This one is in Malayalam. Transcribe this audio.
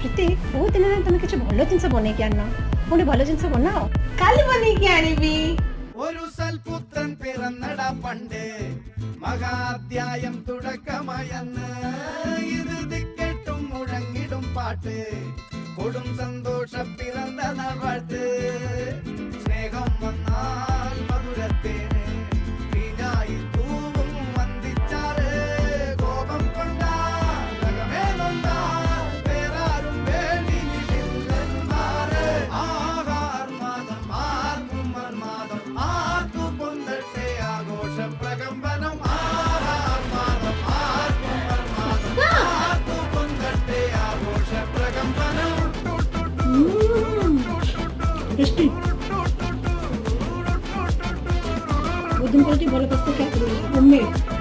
ପ୍ରୀତି ବହୁତ ଦିନ ହେଲାଣି ତମେ କିଛି ଭଲ ଜିନିଷ ବନେଇକି ଆଣିନ, ପୁଣି ଭଲ ଜିନିଷ ବନାଅ। କାଲି ବନେଇକି ଆଣିବି। ഒരു സൽപുത്രൻ പിറന്നട പണ്ട് മഹാധ്യായം തുടക്കമയന്ന് ഇരുതിക്കെട്ടും മുഴങ്ങിടും പാട്ട് കൊടും സന്തോഷ പിറന്ന നാൾവാഴ്ത്ത് സ്നേഹം വന്നാൽ മധുരത്തേന് വീഞ്ഞായി തൂവും വന്ദിച്ചാറ് കോപം കൊണ്ടാൽ നഖമേ നൊന്താൽ വേറാരും വേണ്ടിയില്ലെന്നാറ് ആഹാർമാദം ആർക്കും മർമാദം ആർക്കു പൊന്തട്ടെ ആഘോഷ പ്രകമ്പനം ആഹാർമാദം ആർക്കും മർമാദം ആർക്കു പൊന്തട്ടെ ആഘോഷ പ്രകമ്പനം Tasty. Udin ko di bola pasta kaya homemade.